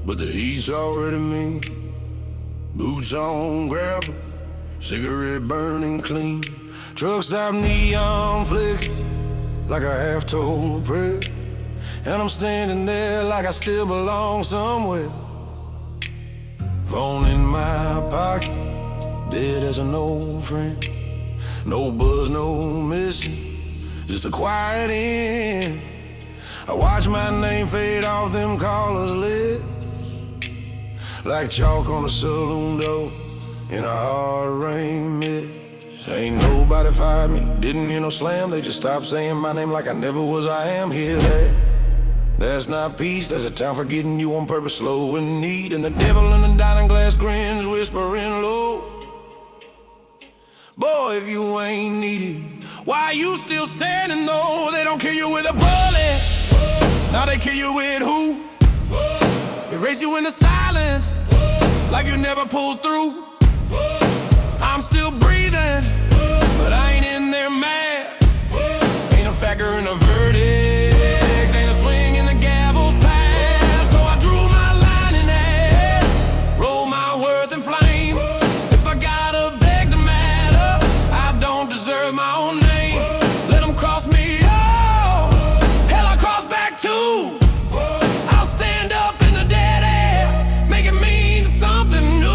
but the heat's already me. Boots on gravel, cigarette burning clean. Truck stop neon flickers like a half-told prayer. And I'm standing there like I still belong somewhere. Phone in my pocket, dead as an old friend. No buzz, no missing, just a quiet end. I watch my name fade off them callers' lips, like chalk on a saloon door in a hard rain mist. Ain't nobody fired me, didn't hear no slam. They just stopped saying my name like I never was. I am here, there. That's not peace, that's a time for getting you on purpose, slow and neat. And the devil in the dining glass grins, whispering low. Boy, if you ain't needed, why you still standing though? They don't kill you with a bullet, now they kill you with who? Erase you in the silence, like you never pulled through. I'm still breathing, but I ain't in there mad. Ain't a factor in a verdict, ain't a swing in the gavel's pass. So I drew my line in there, roll my worth in flame. If I gotta beg to matter, I don't deserve my own name. Let them cross me off, hell I cross back too. I'll stand up in the dead air, make it mean something new.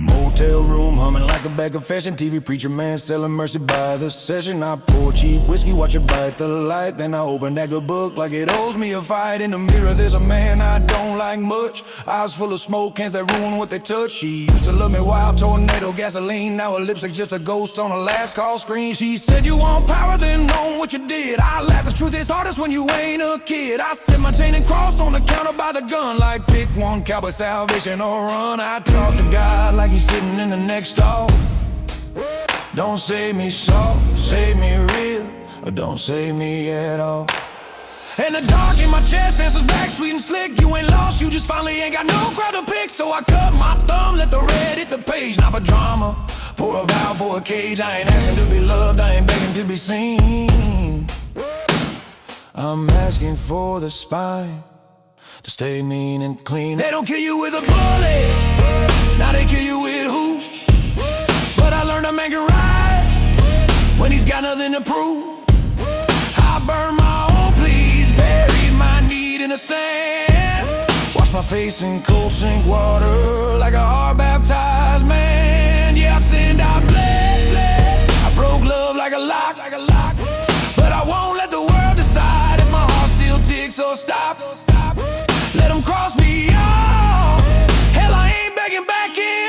Motel room humming like a bag of fashion. TV preacher man selling mercy by the session. I pour cheap whiskey, watch it bite the light. Then I open that good book like it owes me a fight. In the mirror there's a man I don't like much, eyes full of smoke, hands that ruin what they touch. She used to love me wild, tornado, gasoline. Now her lipstick just a ghost on a last call screen. She said you want power, then own what you did. I laugh, the truth is hardest when you ain't a kid. I set my chain and cross on the counter by the gun, like pick one, cowboy salvation or run. I talk to God like he's sitting in the next stall. Don't save me soft, save me real, or don't save me at all. And the dark in my chest answers back sweet and slick. You ain't lost, you just finally ain't got no crowd to pick. So I cut my thumb, let the red hit the page. Not for drama, for a vow, for a cage. I ain't asking to be loved, I ain't begging to be seen. I'm asking for the spine to stay mean and clean. They don't kill you with a bullet, now they kill you with who? But I learned a man can ride when he's got nothing to prove. I burn my own pleas, buried my need in the sand. Wash my face in cold sink water like a heart-baptized man. Yeah, I sinned, I bled, I broke love like a lock. But I won't let the world decide if my heart still ticks or stop. Let them cross me off, hell I ain't begging back in.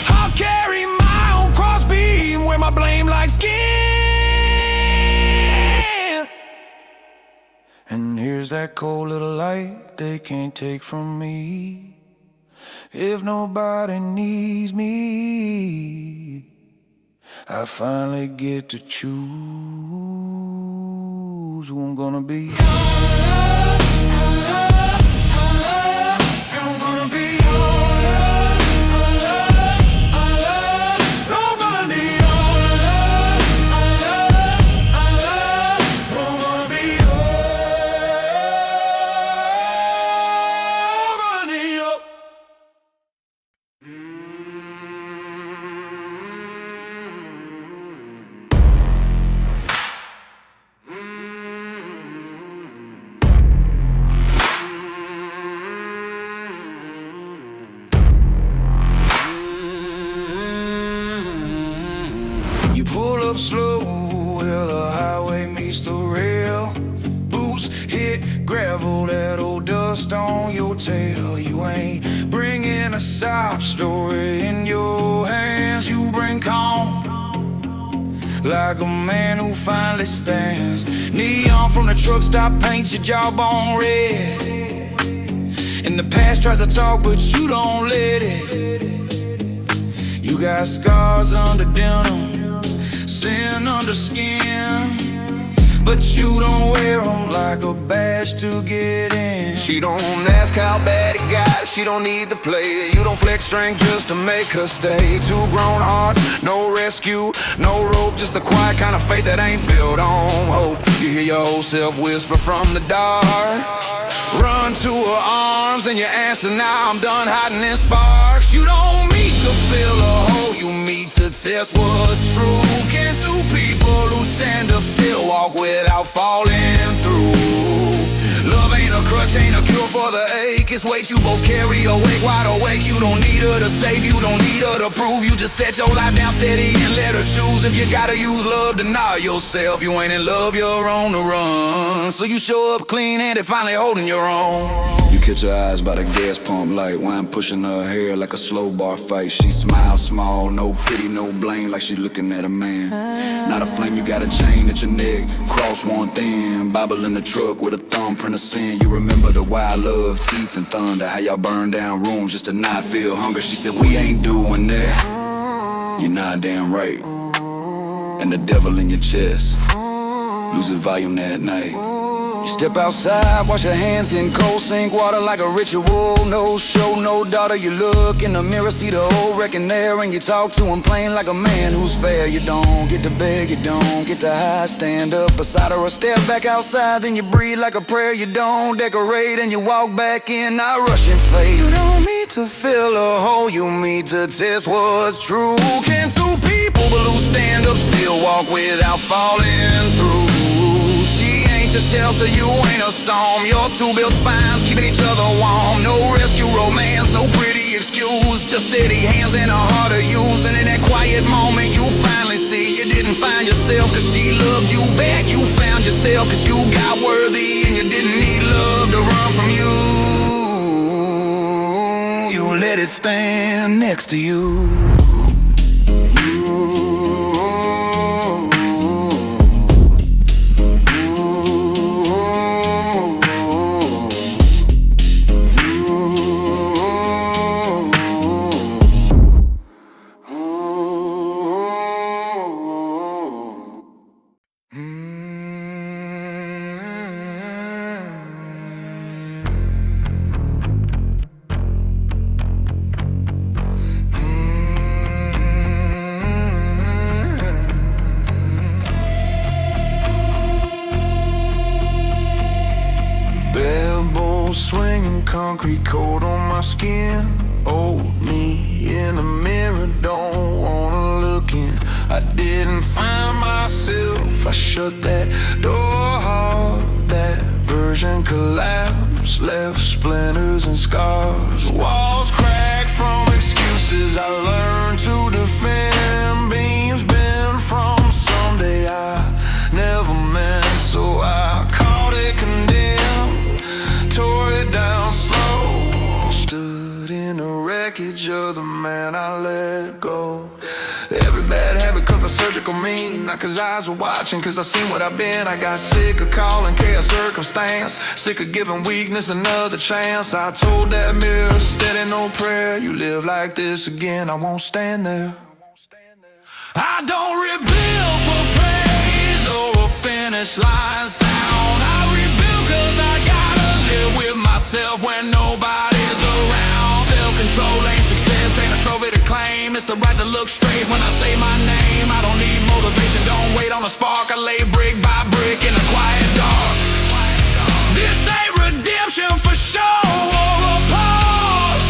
I'll carry my own crossbeam, wear my blame like skin. And here's that cold little light they can't take from me. If nobody needs me, I finally get to choose who I'm gonna be. Pull up slow where the highway meets the rail. Boots hit gravel, that old dust on your tail. You ain't bringing a sob story in your hands. You bring calm, like a man who finally stands. Neon from the truck stop paints your jawbone red. And the past tries to talk, but you don't let it. You got scars under denim, sin under skin, but you don't wear them like a badge to get in. She don't ask how bad it got, she don't need to play. You don't flex strength just to make her stay. Two grown hearts, no rescue, no rope, just a quiet kind of faith that ain't built on hope. You hear your old self whisper from the dark. Run to her arms and you answer, now I'm done hiding in sparks. You don't meet to fill a hole, you meet to test what's true. Can two people who stand up still walk without falling through? Love ain't a crutch, ain't a cure for the ache. It's weight you both carry, awake, wide awake. You don't need her to save, you don't need her to prove. You just set your life down steady and let her choose. If you gotta use love, deny yourself. You ain't in love, you're on the run. So you show up clean-handed, finally holding your own. You catch her eyes by the gas pump light, wine pushing her hair like a slow bar fight. She smiles small, no pity, no blame, like she looking at a man. Not a flame, you got a chain at your neck, cross one thin, Bible in the truck with a thumbprint of sin. You remember the wild love, teeth and thunder, how y'all burned down rooms just to not feel hunger. She said we ain't doing that. You're not damn right. And the devil in your chest loses volume that night. You step outside, wash your hands in cold sink water like a ritual. No show, no daughter. You look in the mirror, see the old wrecking there, and you talk to him plain like a man who's fair. You don't get to beg, you don't get to hide. Stand up beside her or step back outside, then you breathe like a prayer. You don't decorate and you walk back in, not rushing fate. You don't meet to fill a hole, you meet to test what's true. Can two people who stand up still walk without falling through? A shelter, you ain't a storm. Your two built spines keeping each other warm. No rescue romance, no pretty excuse, just steady hands and a heart to use. And in that quiet moment you finally see you didn't find yourself cause she loved you back. You found yourself cause you got worthy, and you didn't need love to run from you. You let it stand next to you. Swinging concrete cold on my skin. Old me in the mirror, don't wanna look in. I didn't find myself, I shut that door hard. That version collapsed, left splinters and scars. Walls cracked from excuses I learned to defend. Beams bent from someday I never meant, so I called it condemned. Tore it down slow, stood in the wreckage of the man I let go. Every bad habit comes with surgical mean, not cause eyes were watching, cause I seen what I've been. I got sick of calling chaos circumstance, sick of giving weakness another chance. I told that mirror, steady no prayer, you live like this again, I won't stand there. I don't rebuild for praise or a finish line sound. I rebuild cause I gotta live with myself when nobody's around. Self-control ain't success, ain't a trophy to claim. It's the right to look straight when I say my name. I don't need motivation, don't wait on a spark. I lay brick by brick in the quiet dark. This ain't redemption for show or applause.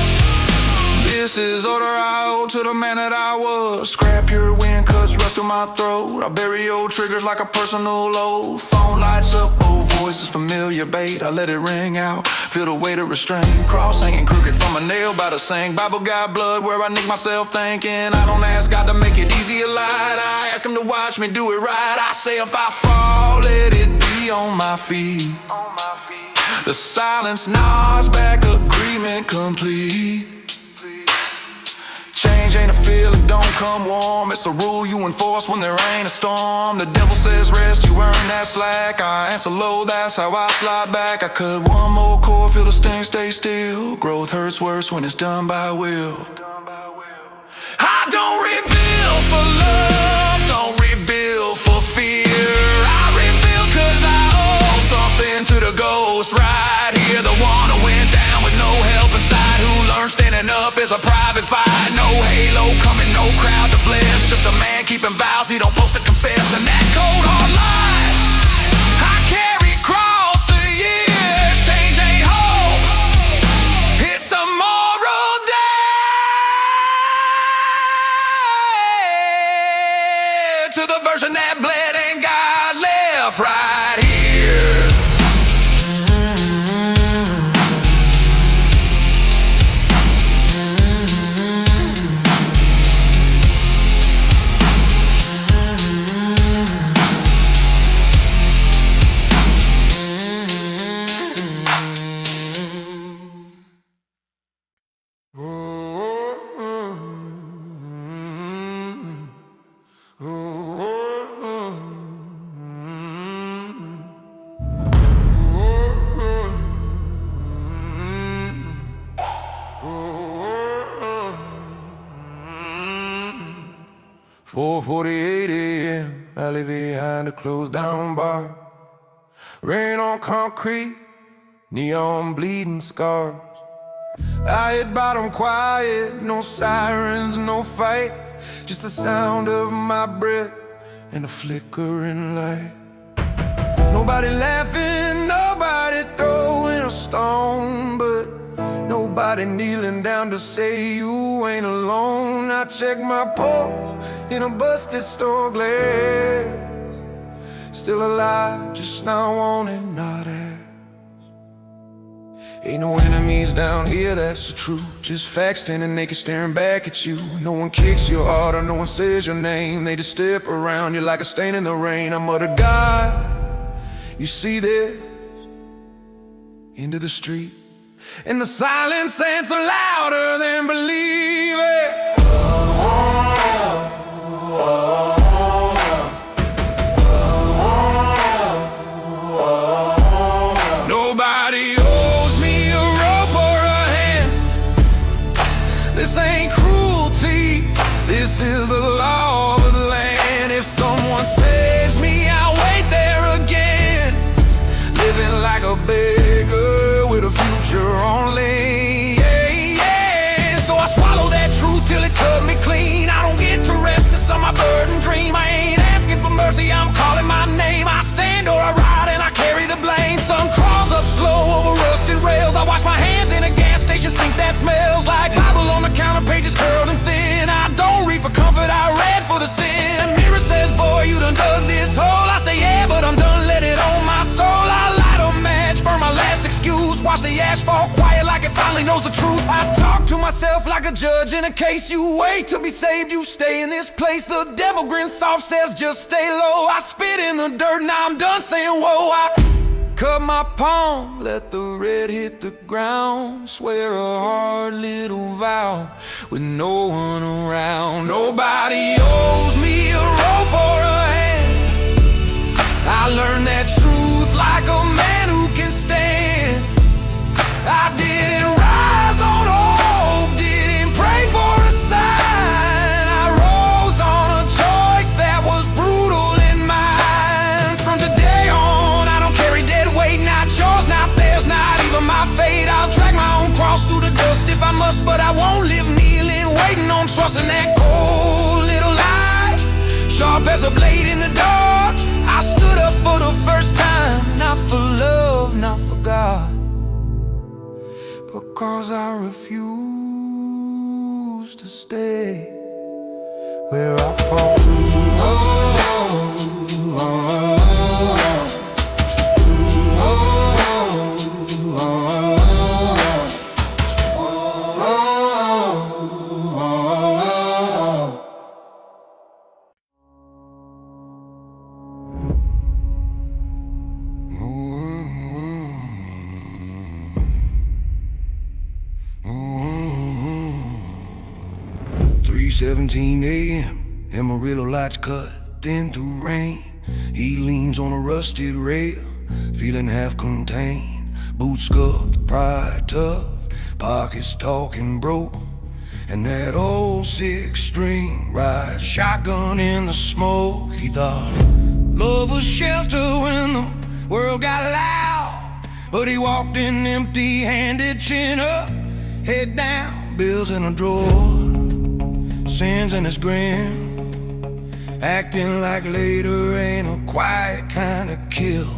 This is order I owe to the man that I was. Scrap your wind cuts rust through my throat. I bury old triggers like a personal load. Phone lights up, old voices familiar bait. I let it ring out, feel the weight of restraint. Cross hanging crooked from a nail by the sink. Bible got blood where I nick myself thinking. I don't ask God to make it easy or light, I ask him to watch me do it right. I say if I fall, let it be on my feet. The silence nods back, agreement complete. Change ain't a feeling, don't come warm. It's a rule you enforce when there ain't a storm. The devil says rest, you earn that slack. I answer low, that's how I slide back. I cut one more cord, feel the sting, stay still. Growth hurts worse when it's done by will. I don't rebuild for love, don't rebuild for fear. I rebuild cause I owe something to the ghost right here. The one who went down with no help inside, who up is a private fight. No halo coming, no crowd to bless. Just a man keeping vows he don't post to confess. And that cold hard life I carry across the years. Change ain't hope, it's a moral day to the version that bled and God left right here. 4:48 a.m. I lay behind a closed down bar. Rain on concrete, neon bleeding scars. I hit bottom quiet, no sirens, no fight. Just the sound of my breath and a flickering light. Nobody laughing, nobody throwing a stone, but nobody kneeling down to say you ain't alone. I check my pulse in a busted store glass. Still alive, just not wanting, not asked. Ain't no enemies down here, that's the truth. Just facts standing naked staring back at you. No one kicks your heart or no one says your name. They just step around you like a stain in the rain. I mutter, God, you see this? Into the street, and the silence answers louder than believing. Nobody owes me a rope or a hand. This ain't cruelty, this is the law of the land. If someone saves me, I'll wait there again, living like a beggar with a future only. Yeah, yeah. So I swallow that truth till it cut me clean. I don't get to rest, it's on my burden dream. I ain't asking for mercy, I'm calling my name. I stand or I ride and I carry the blame. Sun crawls up slow over rusted rails. I wash my hands in a gas station sink that smells like Bible on the counter, pages curled and thin. I don't read for comfort, I read for the sin. Mirror says, boy, you done dug this hole. I say, yeah, but I'm done, let it on my soul. I light a match, burn my last excuse. Watch the ash fall quiet like it finally knows the truth. I talk to myself like a judge in a case. You wait to be saved, you stay in this place. The devil grins soft, says just stay low. I spit in the dirt, now I'm done saying whoa. I cut my palm, let the red hit the ground. Swear a hard little vow with no one around. Nobody owes me a rope or a hand. I learned that truth like a man who can stand. I didn't rise on hope, didn't pray for a sign. I rose on a choice that was brutal in mine. From today on, I don't carry dead weight, not yours, not theirs, not even my fate. I'll drag my own cross through the dust if I must, but I won't live kneeling, waiting on trusting that cold little light, sharp as a blade in the dark. I stood up for the first time, not for love, not for God, because I refuse to stay where I fall. "3:17 a.m. Amarillo lights cut thin through rain. He leans on a rusted rail, feeling half contained. Boots scuffed, pride tough, pockets talking broke. And that old 6-string ride, shotgun in the smoke. He thought love was shelter when the world got loud, but he walked in empty-handed, chin up, head down, bills in a drawer, sins in his grin, acting like later ain't a quiet kind of kill.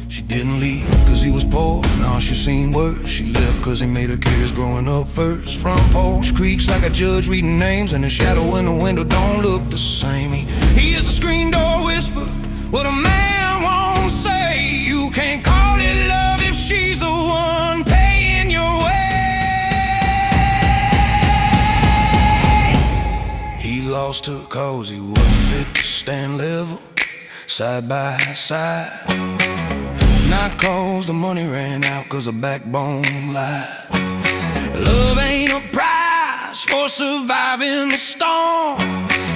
She didn't leave cause he was poor, now she seen worse. She left cause he made her kids growing up first. Front porch creaks like a judge reading names, and the shadow in the window don't look the same. He is a screen door whisper, what a man won't say. You can't call it love if she's the one paying your way. He lost her cause he wasn't fit to stand level side by side. Not cause the money ran out, cause the backbone lied. Love ain't a prize for surviving the storm.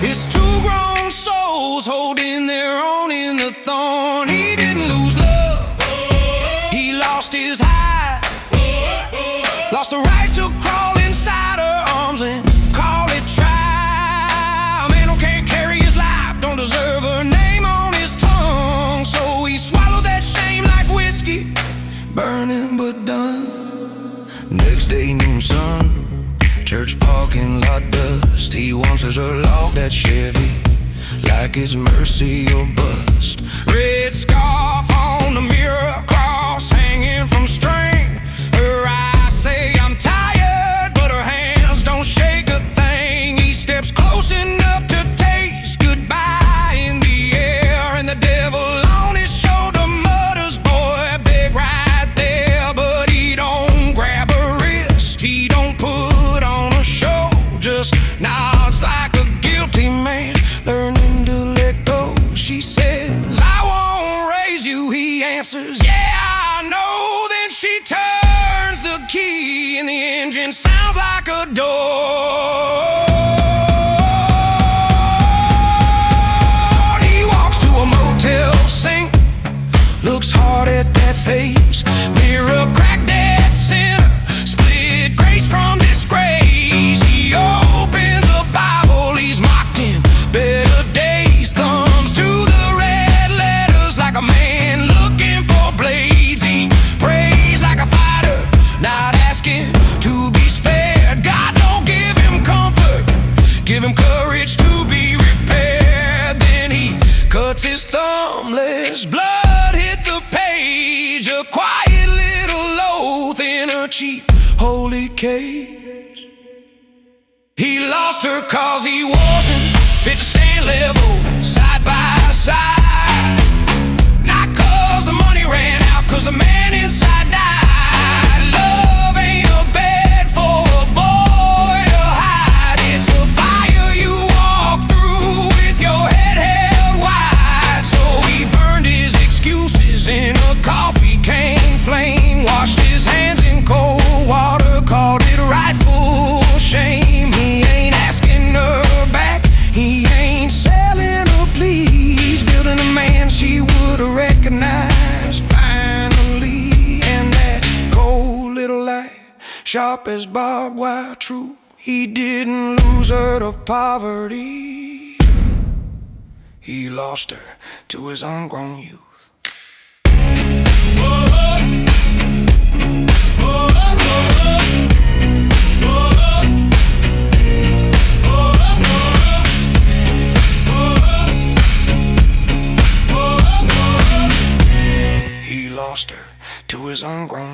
It's two grown souls holding their own in the thorn. He didn't lose love, he lost his hide. Lost the right to crawl inside her arms and call it trial. Man who can't carry his life don't deserve her name on his tongue. So he swallowed that shame like whiskey, burning but done. Next day, noon sun, church parking lot dust. He wants her to log that Chevy like it's mercy or bust. Red scarf on the mirror, cross hanging from string. Her eyes say I'm tired, but her hands don't shake a thing. He steps close enough to taste goodbye in the air, and the devil on his shoulder mutters, boy, big right there. But he don't grab her wrist, he don't put on a show, just nods like a guilty man learning to let go. She says, I won't raise you. He answers, yeah, I know. Then she turns the key and the engine sounds like a door. He walks to a motel sink, looks hard at that face. Mirror cracked dead center, split grace from disgrace. He opens a Bible, he's mocked in better days. Thumbs to the red letters like a man looking for blades. He prays like a fighter, not asking to be spared. God don't give him comfort, give him courage to be repaired. Then he cuts his thumb, lets blood hit the page. A quiet little loath in a cheap holy cage. He lost her cause he wasn't fit to stand level side by side. Not cause the money ran out, cause the man inside died. Love ain't a bed for a boy to hide. It's a fire you walk through with your head held wide. So he burned his excuses in a coffee can flame, washed his hands in cold water, called it rightful shame. He ain't asking her back, he ain't selling her please, building a man she would recognize finally. And that cold little light, sharp as barbed wire, true. He didn't lose her to poverty, he lost her to his ungrown youth. He lost her to his ungrown